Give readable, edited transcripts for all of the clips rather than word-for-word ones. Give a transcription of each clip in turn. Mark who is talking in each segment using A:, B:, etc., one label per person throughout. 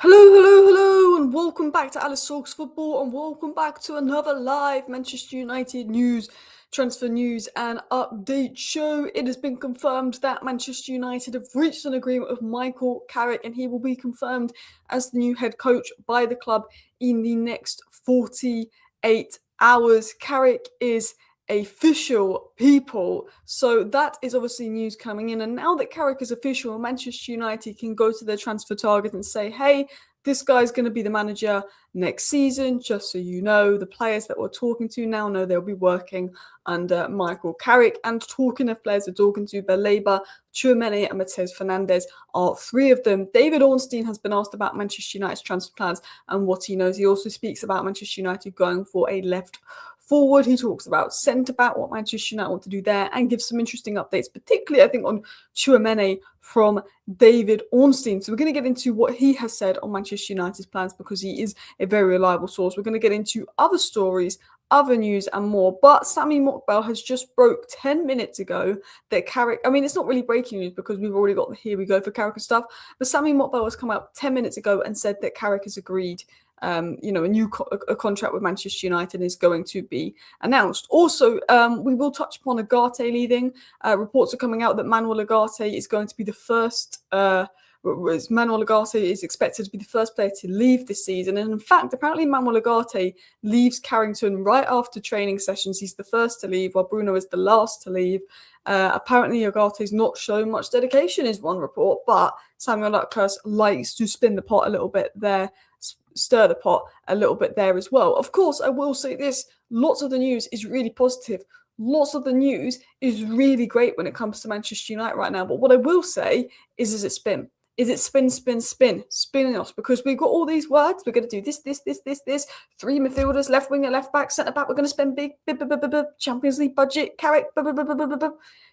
A: Hello, and welcome back to Alice Talks Football, and welcome back to another live Manchester United news, transfer news, and update show. It has been confirmed that Manchester United have reached an agreement with Michael Carrick, and he will be confirmed as the new head coach by the club in the next 48 hours. Carrick is official, people. So that is obviously news coming in. And now that Carrick is official, Manchester United can go to their transfer target and say, hey, this guy's going to be the manager next season. Just so you know, the players that we're talking to now know they'll be working under Michael Carrick. And talking of players we're talking to, Baleba, Tchouameni and Matheus Fernandes are three of them. David Ornstein has been asked about Manchester United's transfer plans and what he knows. He also speaks about Manchester United going for a left forward. He talks about centre-back, what Manchester United want to do there, and gives some interesting updates, particularly, I think, on Tchouameni from David Ornstein. So we're going to get into what he has said on Manchester United's plans because he is a very reliable source. We're going to get into other stories, other news and more. But Sami Mokbel has just broke 10 minutes ago that Carrick, I mean, it's not really breaking news because we've already got the here we go for Carrick and stuff, but Sami Mokbel has come out 10 minutes ago and said that Carrick has agreed a new contract with Manchester United is going to be announced. Also, we will touch upon Ugarte leaving. Reports are coming out that Manuel Ugarte is going to be the first. Manuel Ugarte is expected to be the first player to leave this season. And in fact, apparently Manuel Ugarte leaves Carrington right after training sessions. He's the first to leave, while Bruno is the last to leave. Apparently Ugarte's not showing much dedication, is one report, but Samuel Luckers likes to spin the pot a little bit there, stir the pot a little bit there as well. Of course, I will say this, lots of the news is really positive. Lots of the news is really great when it comes to Manchester United right now. But what I will say is it spin? Is it spinning us? Because we've got all these words. We're going to do this. Three midfielders, left winger, left back, centre back. We're going to spend big, Champions League budget, Carrick,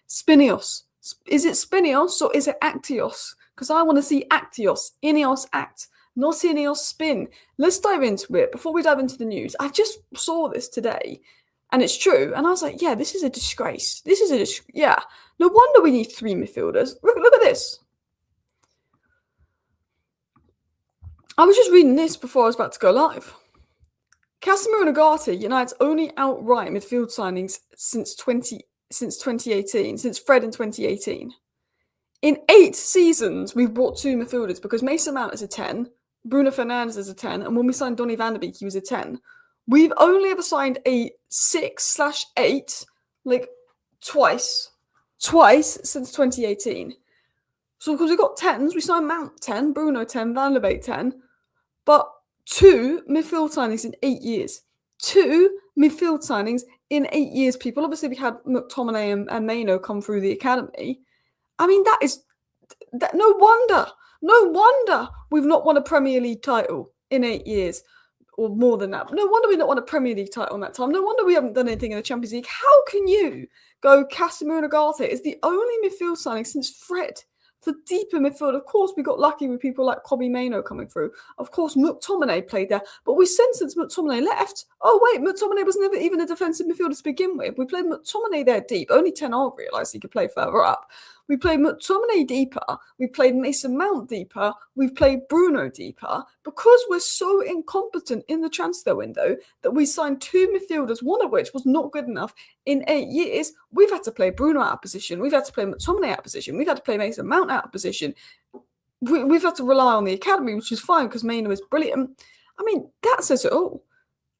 A: Spinios. Is it Spinios or is it Actios? Because I want to see Actios, Ineos act, not Ineos spin. Let's dive into it. Before we dive into the news, I just saw this today. And it's true. And I was like, yeah, this is a disgrace. Yeah. No wonder we need three midfielders. Look at this. I was just reading this before I was about to go live. Casemiro and Ugarte, United's only outright midfield signings since 2018, since Fred in 2018. In 8 seasons, we've brought 2 midfielders because Mason Mount is a 10, Bruno Fernandes is a 10, and when we signed Donny van de Beek, he was a 10. We've only ever signed a 6/8, like twice since 2018. So because we've got 10s, we signed Mount 10, Bruno 10, Van de Beek 10, but 2 midfield signings in 8 years. 2 midfield signings in 8 years, people. Obviously, we had McTominay and Maino come through the academy. I mean, no wonder we've not won a Premier League title in 8 years. Or more than that. No wonder we not won a Premier League title in that time. No wonder we haven't done anything in the Champions League. How can you go Casemiro and Ugarte is the only midfield signing since Fred for deeper midfield? Of course, we got lucky with people like Kobbie Mainoo coming through. Of course, McTominay played there. But we since McTominay left, McTominay was never even a defensive midfielder to begin with. We played McTominay there deep. Only Ten Hag realised he could play further up. We played McTominay deeper. We played Mason Mount deeper. We've played Bruno deeper. Because we're so incompetent in the transfer window that we signed 2 midfielders, one of which was not good enough in 8 years, we've had to play Bruno out of position. We've had to play McTominay out of position. We've had to play Mason Mount out of position. We've had to rely on the academy, which is fine because Mainoo is brilliant. I mean, that says it all.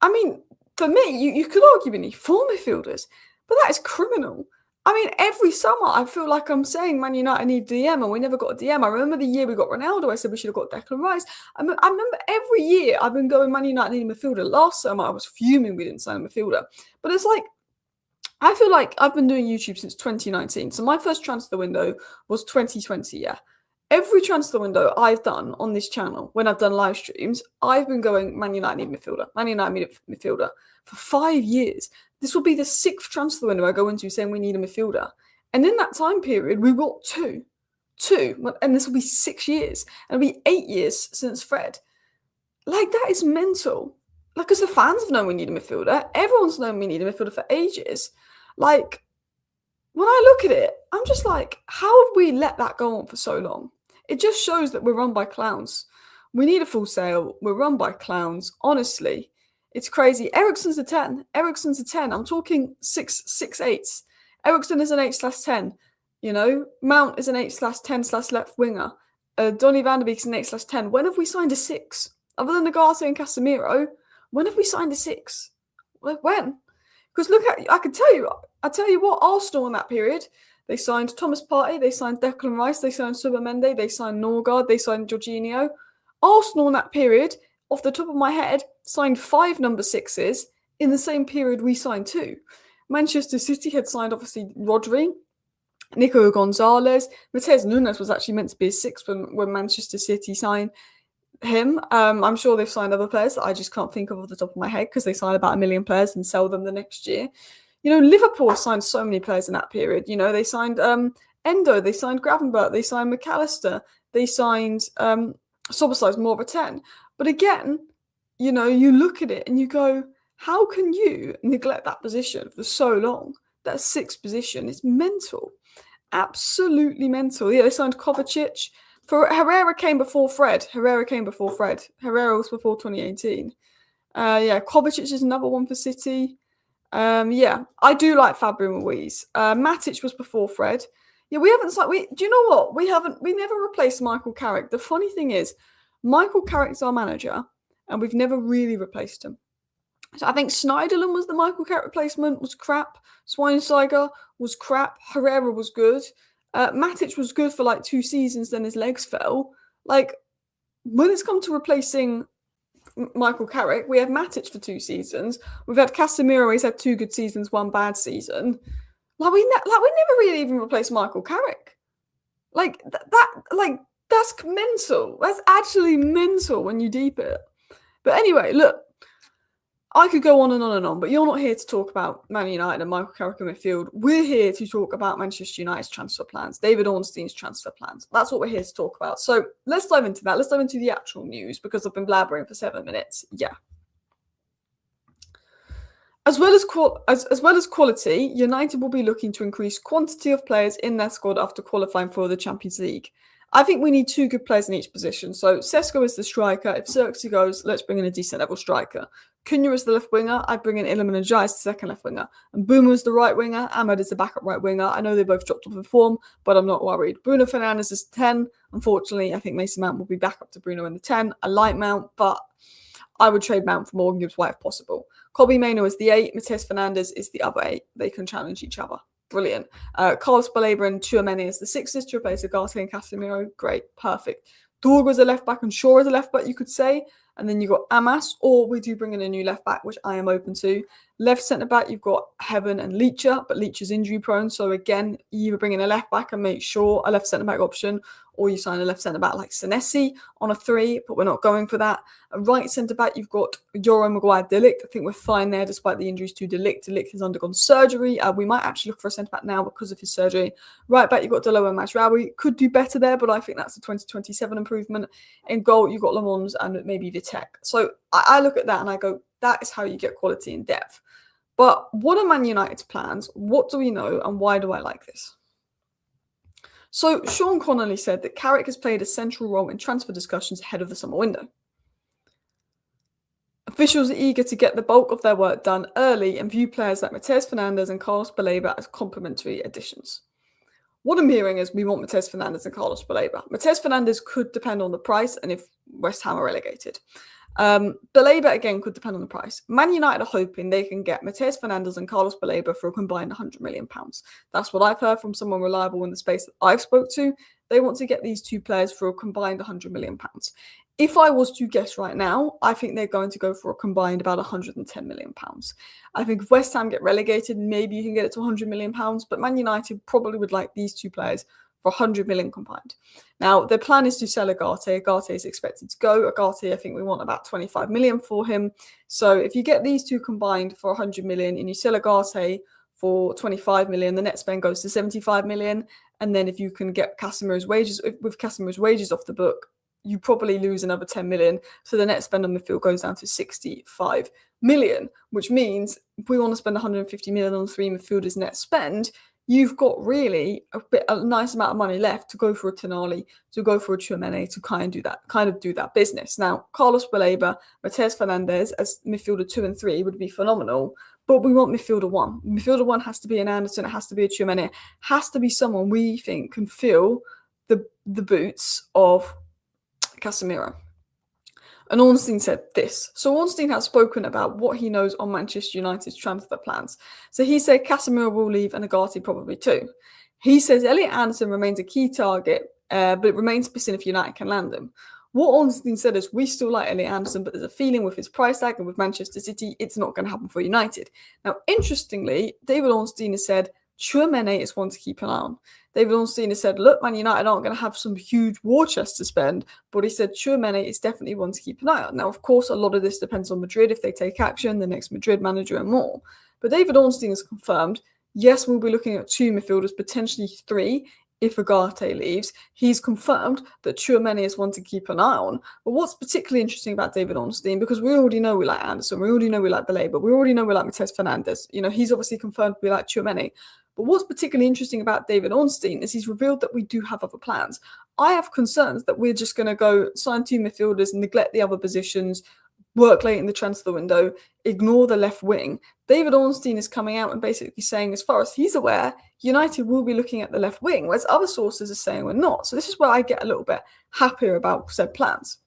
A: I mean, for me, you could argue we need 4 midfielders, but that is criminal. I mean, every summer I feel like I'm saying Man United need DM and we never got a DM. I remember the year we got Ronaldo, I said we should have got Declan Rice. I remember every year I've been going Man United need a midfielder. Last summer I was fuming we didn't sign a midfielder. But it's like, I feel like I've been doing YouTube since 2019. So my first transfer window was 2020, yeah. Every transfer window I've done on this channel, when I've done live streams, I've been going Man United need midfielder, Man United need a midfielder for 5 years. This will be the 6th transfer window I go into saying we need a midfielder. And in that time period, we got two. And this will be 6 years. And it'll be 8 years since Fred. Like, that is mental. Like, because the fans have known we need a midfielder. Everyone's known we need a midfielder for ages. Like, when I look at it, I'm just like, how have we let that go on for so long? It just shows that we're run by clowns. We need a full sale. We're run by clowns. Honestly, it's crazy. Ericsson's a 10. Ericsson's a 10. I'm talking 6'8". Ericsson is an 8/10. You know, Mount is an 8/10/left winger. Donny van de Beek is an 8/10. When have we signed a 6? Other than Nagate and Casemiro, when have we signed a 6? Like, when? Because look at, I tell you what, Arsenal in that period, they signed Thomas Partey, they signed Declan Rice, they signed Subamende, they signed Norgard, they signed Jorginho. Arsenal in that period, off the top of my head, signed 5 number 6s in the same period we signed 2. Manchester City had signed, obviously, Rodri, Nico Gonzalez. Mateus Nunes was actually meant to be a 6 when Manchester City signed him. I'm sure they've signed other players that I just can't think of off the top of my head because they sign about 1 million players and sell them the next year. You know, Liverpool signed so many players in that period. You know, they signed Endo, they signed Gravenberch, they signed McAllister, they signed Soboslai's more of a 10. But again, you know, you look at it and you go, how can you neglect that position for so long? That 6th position is mental. Absolutely mental. Yeah, they signed Kovacic. Herrera came before Fred. Herrera was before 2018. Kovacic is another one for City. I do like Fabio Ruiz. Matic was before Fred. Yeah, we haven't signed. Do you know what? We never replaced Michael Carrick. The funny thing is, Michael Carrick's our manager, and we've never really replaced him. So I think Schneiderlin was the Michael Carrick replacement, was crap. Schweinsteiger was crap. Herrera was good. Matic was good for like 2 seasons, then his legs fell. Like, when it's come to replacing Michael Carrick, we had Matic for 2 seasons. We've had Casemiro, he's had 2 good seasons, 1 bad season. We never really even replaced Michael Carrick. That's mental. That's actually mental when you deep it. But anyway, look, I could go on and on and on, but you're not here to talk about Man United and Michael Carrick in midfield. We're here to talk about Manchester United's transfer plans, David Ornstein's transfer plans. That's what we're here to talk about. So let's dive into that. Let's dive into the actual news because I've been blabbering for 7 minutes. Yeah. As well as quality, United will be looking to increase quantity of players in their squad after qualifying for the Champions League. I think we need 2 good players in each position. So Sesko is the striker. If Xerxes goes, let's bring in a decent level striker. Cunha is the left winger. I'd bring in Iliman and Jai as the second left winger. And Boomer is the right winger. Ahmed is the backup right winger. I know they both dropped off in form, but I'm not worried. Bruno Fernandes is 10. Unfortunately, I think Mason Mount will be back up to Bruno in the 10. I like Mount, but I would trade Mount for Morgan Gibbs White if possible. Kobbie Mainoo is the 8. Mateus Fernandes is the other 8. They can challenge each other. Brilliant. Carlos Baleba and Tchouameni as the 6s to replace Ugarte and Casemiro. Great. Perfect. Dorgu as a left back and Shaw as a left back, you could say. And then you've got Amas, or we do bring in a new left back, which I am open to. Left centre back, you've got Heaven and Leacher, but Leacher's injury prone. So again, you either bring in a left back and make sure a left centre back option, or you sign a left centre back like Senesi on a 3, but we're not going for that. A right centre back, you've got Yoro Maguire De Ligt. I think we're fine there despite the injuries to De Ligt. De Ligt has undergone surgery. We might actually look for a centre back now because of his surgery. Right back, you've got Delo and Mazraoui. Could do better there, but I think that's a 2027 improvement. In goal, you've got Le Mans and maybe Vitek. So I look at that and I go, that is how you get quality and depth. But what are Man United's plans? What do we know? And why do I like this? So Sean Connolly said that Carrick has played a central role in transfer discussions ahead of the summer window. Officials are eager to get the bulk of their work done early and view players like Mateus Fernandes and Carlos Baleba as complementary additions. What I'm hearing is we want Mateus Fernandes and Carlos Baleba. Mateus Fernandes could depend on the price and if West Ham are relegated. Baleba, again, could depend on the price. Man United are hoping they can get Mateus Fernandes and Carlos Baleba for a combined £100 million. That's what I've heard from someone reliable in the space that I've spoke to. They want to get these 2 players for a combined £100 million. If I was to guess right now, I think they're going to go for a combined about £110 million. I think if West Ham get relegated, maybe you can get it to £100 million, but Man United probably would like these 2 players for £100 million combined. Now, their plan is to sell Ugarte. Ugarte is expected to go. Ugarte, I think we want about £25 million for him. So if you get these 2 combined for £100 million and you sell Ugarte for £25 million, the net spend goes to £75 million. And then if you can get Casemiro's wages, with Casemiro's wages off the book, you probably lose another £10 million. So the net spend on midfield goes down to £65 million, which means if we want to spend £150 million on 3 midfielders net spend, you've got really a nice amount of money left to go for a Tonali, to go for a Tchouaméni, to kind of do that business. Now, Carlos Baleba, Matheus Fernandes as midfielder 2 and 3 would be phenomenal, but we want midfielder 1. Midfielder 1 has to be an Anderson, it has to be a Tchouaméni, it has to be someone we think can fill the boots of Casemiro. And Ornstein said this. So Ornstein has spoken about what he knows on Manchester United's transfer plans. So he said Casemiro will leave and Agati probably too. He says Elliot Anderson remains a key target, but it remains to be seen if United can land him. What Ornstein said is we still like Elliot Anderson, but there's a feeling with his price tag and with Manchester City, it's not going to happen for United. Now, interestingly, David Ornstein has said Tchouaméni is one to keep an eye on. David Ornstein has said, look, Man United aren't going to have some huge war chest to spend, but he said Tchouaméni is definitely one to keep an eye on. Now, of course, a lot of this depends on Madrid, if they take action, the next Madrid manager and more. But David Ornstein has confirmed, yes, we'll be looking at 2 midfielders, potentially 3, if Agate leaves. He's confirmed that Tchouaméni is one to keep an eye on. But what's particularly interesting about David Ornstein, because we already know we like Anderson, we already know we like Baleba, we already know we like Matheus Fernandes. He's obviously confirmed we like Tchouaméni. But what's particularly interesting about David Ornstein is he's revealed that we do have other plans. I have concerns that we're just going to go sign 2 midfielders, neglect the other positions, work late in the transfer window, ignore the left wing. David Ornstein is coming out and basically saying, as far as he's aware, United will be looking at the left wing, whereas other sources are saying we're not. So this is where I get a little bit happier about said plans.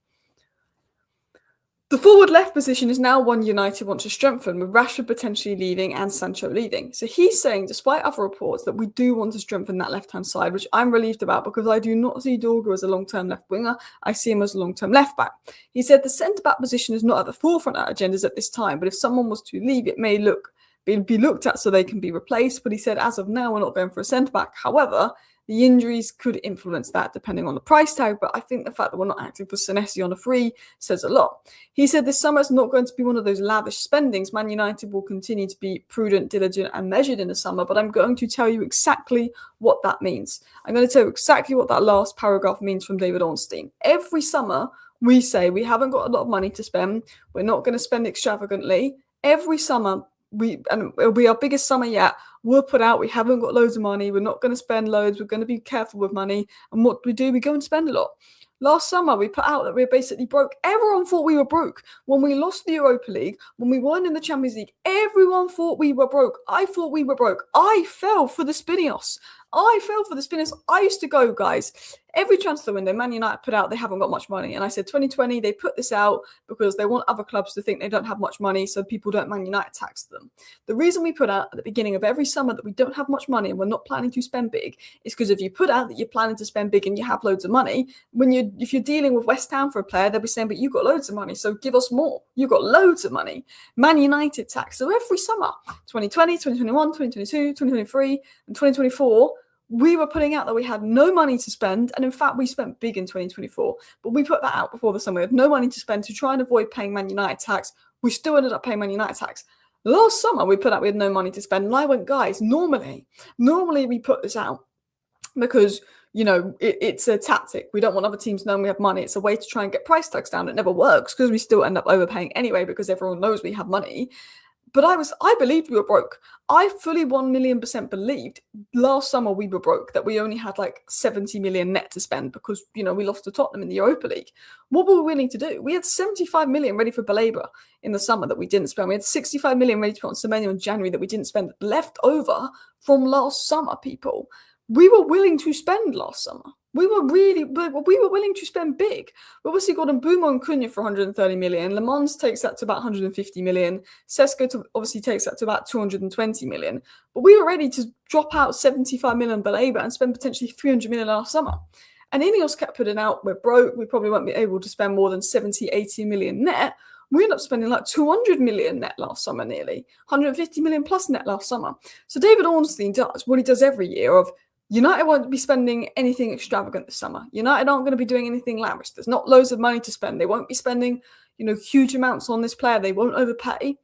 A: The forward left position is now one United want to strengthen, with Rashford potentially leaving and Sancho leaving. So he's saying, despite other reports, that we do want to strengthen that left-hand side, which I'm relieved about because I do not see Dorgu as a long-term left winger. I see him as a long-term left back. He said the centre-back position is not at the forefront of our agendas at this time, but if someone was to leave, it may be looked at so they can be replaced. But he said, as of now, we're not going for a centre-back. However, the injuries could influence that depending on the price tag, but I think the fact that we're not acting for Senesi on a free says a lot. He said this summer is not going to be one of those lavish spendings. Man United will continue to be prudent, diligent and measured in the summer, but I'm going to tell you exactly what that means. I'm going to tell you exactly what that last paragraph means from David Ornstein. Every summer we say we haven't got a lot of money to spend. We're not going to spend extravagantly. Every summer, it'll be our biggest summer yet. We'll put out, we haven't got loads of money. We're not going to spend loads. We're going to be careful with money. And what we do, we go and spend a lot. Last summer, we put out that we were basically broke. Everyone thought we were broke. When we lost the Europa League, when we won in the Champions League, everyone thought we were broke. I thought we were broke. I fell for the Spinios. I used to go, guys, every transfer window, Man United put out they haven't got much money. And I said 2020, they put this out because they want other clubs to think they don't have much money so people don't Man United tax them. The reason we put out at the beginning of every summer that we don't have much money and we're not planning to spend big is because if you put out that you're planning to spend big and you have loads of money, if you're dealing with West Ham for a player, they'll be saying, but you got loads of money, so give us more. You got loads of money. Man United tax. So every summer, 2020, 2021, 2022, 2023, and 2024, we were putting out that we had no money to spend, and in fact, we spent big in 2024. But we put that out before the summer. We had no money to spend to try and avoid paying Man United tax. We still ended up paying Man United tax. Last summer, we put out we had no money to spend, and I went, guys, normally we put this out because it's a tactic. We don't want other teams knowing we have money. It's a way to try and get price tags down. It never works because we still end up overpaying anyway because everyone knows we have money. But I believed we were broke. I fully 1,000,000% believed last summer we were broke, that we only had like 70 million net to spend because, we lost to Tottenham in the Europa League. What were we willing to do? We had 75 million ready for Baleba in the summer that we didn't spend. We had 65 million ready to put on Semenyo in January that we didn't spend, left over from last summer, people. We were willing to spend last summer. We were willing to spend big. We obviously got Mbeumo and Cunha for 130 million. Le Mans takes that to about 150 million. Sesko obviously takes that to about 220 million. But we were ready to drop out 75 million Baleba and spend potentially 300 million last summer. And Ineos kept putting out, we're broke. We probably won't be able to spend more than 70, 80 million net. We ended up spending like 200 million net last summer, nearly 150 million plus net last summer. So David Ornstein does what he does every year of, United won't be spending anything extravagant this summer. United aren't going to be doing anything lavish. There's not loads of money to spend. They won't be spending, huge amounts on this player. They won't overpay.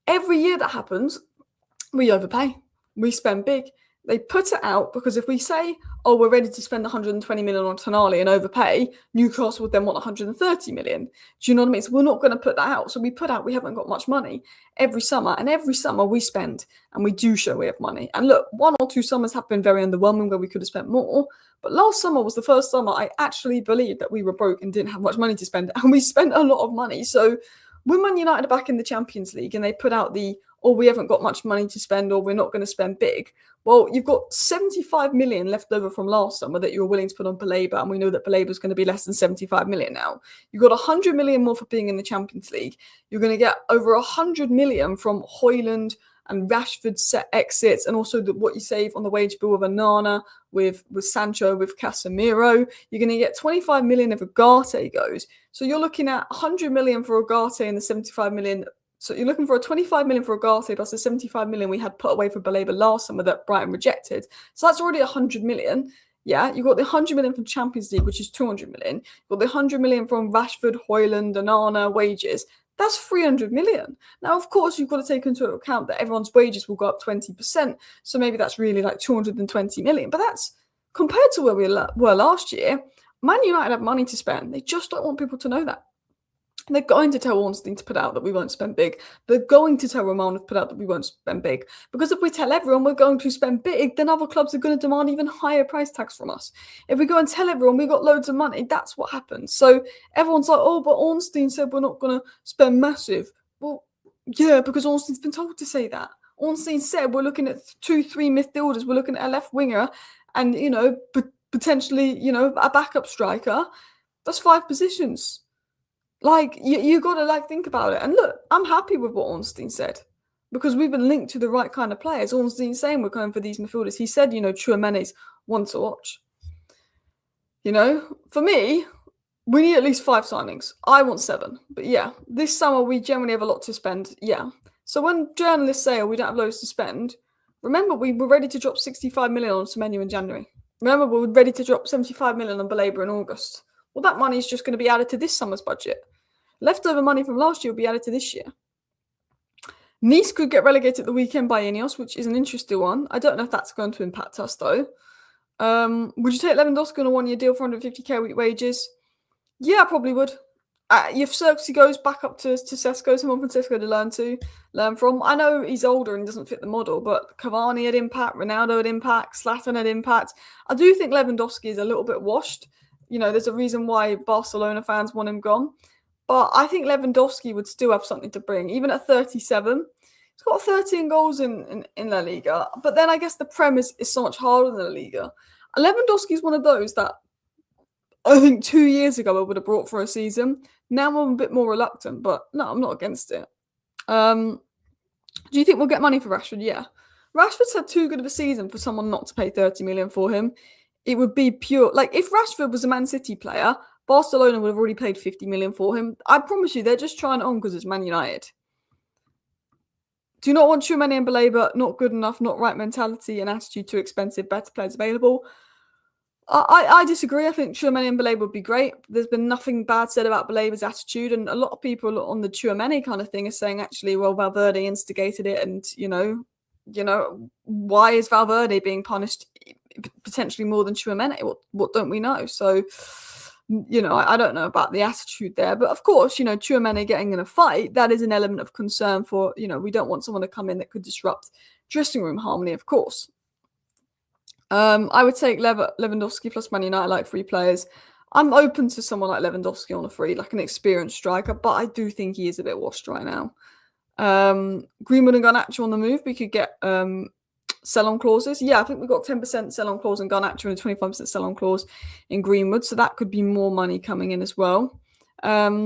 A: Every year that happens, we overpay. We spend big. They put it out because if we say, oh, we're ready to spend 120 million on Tonali and overpay, Newcastle would then want 130 million. Do you know what I mean? So we're not going to put that out. So we put out we haven't got much money every summer. And every summer we spend and we do show we have money. And look, 1 or 2 summers have been very underwhelming where we could have spent more. But last summer was the first summer I actually believed that we were broke and didn't have much money to spend. And we spent a lot of money. So when Man United are back in the Champions League and they put out we haven't got much money to spend or we're not going to spend big. Well, you've got 75 million left over from last summer that you were willing to put on Baleba, and we know that Baleba is going to be less than 75 million now. You've got 100 million more for being in the Champions League. You're going to get over 100 million from Højlund and Rashford set exits, and also what you save on the wage bill with Onana, with Sancho, with Casemiro. You're going to get 25 million if Ugarte goes. So you're looking at 100 million for Ugarte and the 75 million. So you're looking for a 25 million for Ugarte plus the 75 million we had put away for Baleba last summer that Brighton rejected. So that's already 100 million. Yeah, you've got the 100 million from Champions League, which is 200 million. You've got the 100 million from Rashford, Højlund, Onana, wages. That's 300 million. Now, of course, you've got to take into account that everyone's wages will go up 20%. So maybe that's really like 220 million. But that's compared to where we were last year. Man United have money to spend. They just don't want people to know that. They're going to tell Ornstein to put out that we won't spend big. They're going to tell Roman to put out that we won't spend big. Because if we tell everyone we're going to spend big, then other clubs are going to demand even higher price tags from us. If we go and tell everyone we've got loads of money, that's what happens. So everyone's like, oh, but Ornstein said we're not going to spend massive. Well, yeah, because Ornstein's been told to say that. Ornstein said we're looking at 2-3 midfielders. We're looking at a left winger and, potentially, a backup striker. That's 5 positions. You got to think about it. And look, I'm happy with what Ornstein said because we've been linked to the right kind of players. Ornstein's saying we're going for these midfielders. He said, Tchouaméni's one to watch. For me, we need at least 5 signings. I want 7. But yeah, this summer we generally have a lot to spend. Yeah. So when journalists say, we don't have loads to spend, remember we were ready to drop 65 million on Semenyo in January. Remember we were ready to drop 75 million on Baleba in August. Well, that money is just going to be added to this summer's budget. Leftover money from last year will be added to this year. Nice could get relegated the weekend by Ineos, which is an interesting one. I don't know if that's going to impact us, though. Would you take Lewandowski on a 1-year deal for 150k week wages? Yeah, I probably would. If Xerxes goes back up to Sesko, someone from Sesko to learn from. I know he's older and doesn't fit the model, but Cavani had impact, Ronaldo had impact, Zlatan had impact. I do think Lewandowski is a little bit washed. There's a reason why Barcelona fans want him gone. But I think Lewandowski would still have something to bring, even at 37. He's got 13 goals in La Liga. But then I guess the Prem is so much harder than La Liga. And Lewandowski is one of those that I think 2 years ago I would have brought for a season. Now I'm a bit more reluctant, but no, I'm not against it. Do you think we'll get money for Rashford? Yeah. Rashford's had too good of a season for someone not to pay 30 million for him. It would be pure. If Rashford was a Man City player, Barcelona would have already paid 50 million for him. I promise you, they're just trying it on because it's Man United. Do you not want Tchouaméni and Baleba? Not good enough, not right mentality and attitude, too expensive, better players available. I disagree. I think Tchouaméni and Baleba would be great. There's been nothing bad said about Baleba's attitude, and a lot of people on the Tchouaméni kind of thing are saying, actually, well, Valverde instigated it, and, why is Valverde being punished potentially more than Tchouaméni? What don't we know? So, I don't know about the attitude there. But of course, Tchouaméni getting in a fight, that is an element of concern for, we don't want someone to come in that could disrupt dressing room harmony, of course. I would take Lewandowski plus Man United, like 3 players. I'm open to someone like Lewandowski on a free, like an experienced striker, but I do think he is a bit washed right now. Greenwood and Garnacho on the move. We could get sell-on clauses. Yeah, I think we've got 10% sell-on clause in Garnacho and a 25% sell-on clause in Greenwood, so that could be more money coming in as well. I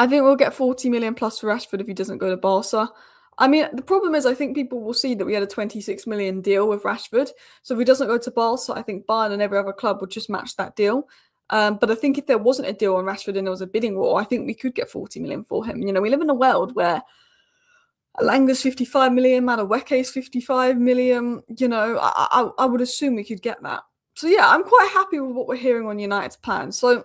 A: think we'll get 40 million plus for Rashford if he doesn't go to Barca. I mean, the problem is I think people will see that we had a 26 million deal with Rashford. So if he doesn't go to Barca, I think Bayern and every other club would just match that deal. But I think if there wasn't a deal on Rashford and there was a bidding war, I think we could get 40 million for him. We live in a world where Alanga's 55 million, Madueke's 55 million. I would assume we could get that. So yeah, I'm quite happy with what we're hearing on United's plans. So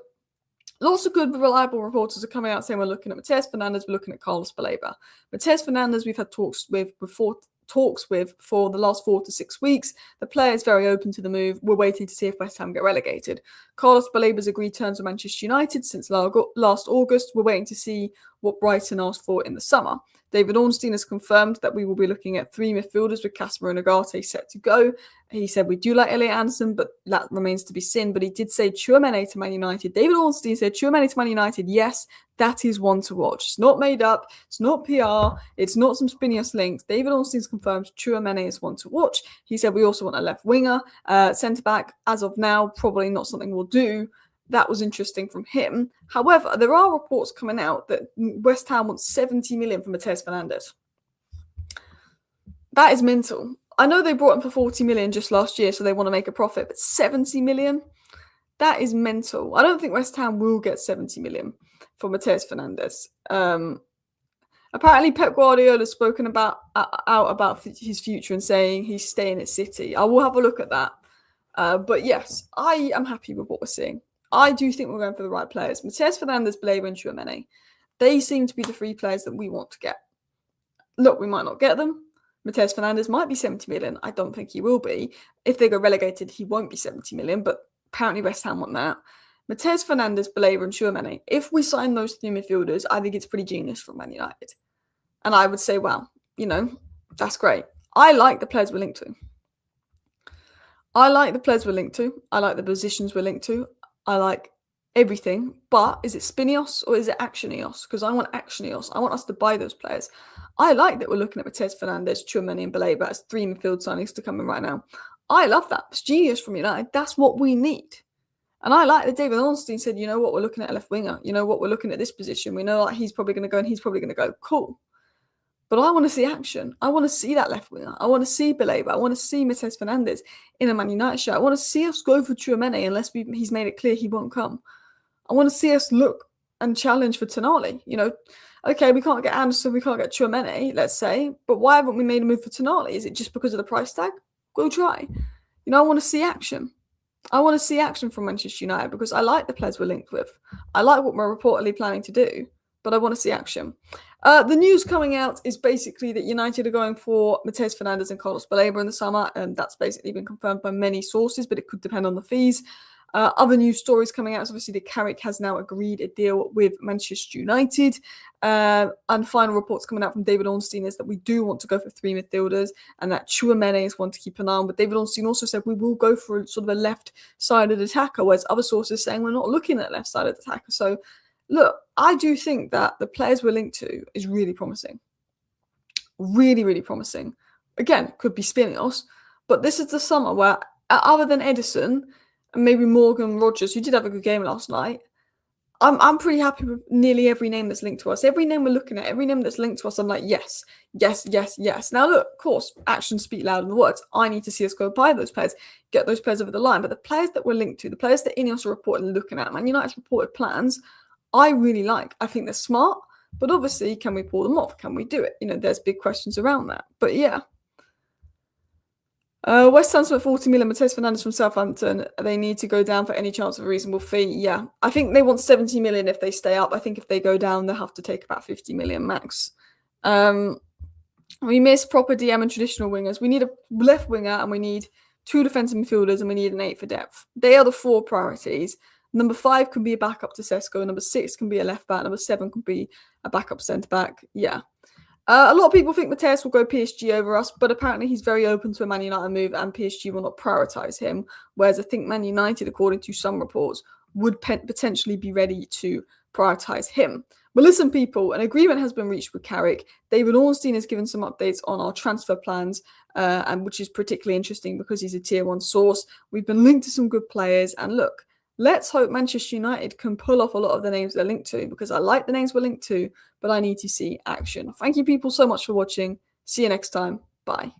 A: lots of good, reliable reporters are coming out saying we're looking at Matheus Fernandes, we're looking at Carlos Baleba. Matheus Fernandes, we've had talks with before talks with for the last 4 to 6 weeks. The player is very open to the move. We're waiting to see if West Ham get relegated. Carlos Balaba's agreed terms with Manchester United since last August. We're waiting to see what Brighton asked for in the summer. David Ornstein has confirmed that we will be looking at 3 midfielders with Casemiro and Ugarte set to go. He said we do like Elliot Anderson, but that remains to be seen. But he did say Tchouaméni to Man United. David Ornstein said Tchouaméni to Man United. Yes, that is one to watch. It's not made up. It's not PR. It's not some spinious links. David Ornstein's confirmed Tchouaméni is one to watch. He said we also want a left winger. Centre-back, as of now, probably not something we'll do. That was interesting from him. However, there are reports coming out that West Ham wants 70 million for Matheus Fernandes. That is mental. I know they brought him for 40 million just last year, so they want to make a profit, but 70 million? That is mental. I don't think West Ham will get 70 million for Matheus Fernandes. Apparently, Pep Guardiola has spoken out about his future and saying he's staying at City. I will have a look at that. But yes, I am happy with what we're seeing. I do think we're going for the right players. Matheus Fernandes, Baleba and Tchouaméni. They seem to be the 3 players that we want to get. Look, we might not get them. Matheus Fernandes might be 70 million. I don't think he will be. If they go relegated, he won't be 70 million, but apparently West Ham want that. Matheus Fernandes, Baleba and Tchouaméni. If we sign those 3 midfielders, I think it's pretty genius from Man United. And I would say, well, that's great. I like the players we're linked to. I like the positions we're linked to. I like everything, but is it Spinios or is it Actionios? Because I want Actionios. I want us to buy those players. I like that we're looking at Matheus Fernandes, Tchouaméni and Baleba as 3 midfield signings to come in right now. I love that. It's genius from United. That's what we need. And I like that David Ornstein said, you know what, we're looking at a left winger. You know what, we're looking at this position. We know that he's probably going to go and he's probably going to go. Cool. But I want to see action. I want to see that left winger. I want to see Baleba. I want to see Matheus Fernandes in a Man United shirt. I want to see us go for Tchouaméni unless he's made it clear he won't come. I want to see us look and challenge for Tonali. Okay, we can't get Anderson, we can't get Tchouaméni, let's say. But why haven't we made a move for Tonali? Is it just because of the price tag? Go try. I want to see action. I want to see action from Manchester United because I like the players we're linked with. I like what we're reportedly planning to do, but I want to see action. The news coming out is basically that United are going for Matheus Fernandes and Carlos Baleba in the summer, and that's basically been confirmed by many sources, but it could depend on the fees. Other news stories coming out is obviously that Carrick has now agreed a deal with Manchester United. And final reports coming out from David Ornstein is that we do want to go for 3 midfielders and that Tchouaméni is one to keep an eye on. But David Ornstein also said we will go for sort of a left-sided attacker, whereas other sources saying we're not looking at left-sided attacker. So, look, I do think that the players we're linked to is really promising. Really, really promising. Again, could be Spinios, but this is the summer where, other than Edison and maybe Morgan Rogers, who did have a good game last night, I'm pretty happy with nearly every name that's linked to us. Every name we're looking at, every name that's linked to us, I'm like, yes, yes, yes, yes. Now, look, of course, actions speak louder than words. I need to see us go buy those players, get those players over the line. But the players that we're linked to, the players that Ineos are reportedly looking at, Man United's reported plans, I really like. I think they're smart, but obviously, can we pull them off? Can we do it? There's big questions around that. But yeah. West Ham spent 40 million. Matheus Fernandes from Southampton. They need to go down for any chance of a reasonable fee. Yeah, I think they want 70 million if they stay up. I think if they go down, they'll have to take about 50 million max. We miss proper DM and traditional wingers. We need a left winger and we need 2 defensive midfielders and we need an 8 for depth. They are the 4 priorities. Number 5 can be a backup to Sesko. Number 6 can be a left back. Number 7 can be a backup centre back. Yeah. A lot of people think Matheus will go PSG over us, but apparently he's very open to a Man United move and PSG will not prioritise him, whereas I think Man United, according to some reports, would potentially be ready to prioritise him. But listen, people, an agreement has been reached with Carrick. David Ornstein has given some updates on our transfer plans, and which is particularly interesting because he's a tier 1 source. We've been linked to some good players, and look, let's hope Manchester United can pull off a lot of the names they're linked to because I like the names we're linked to, but I need to see action. Thank you people so much for watching. See you next time. Bye.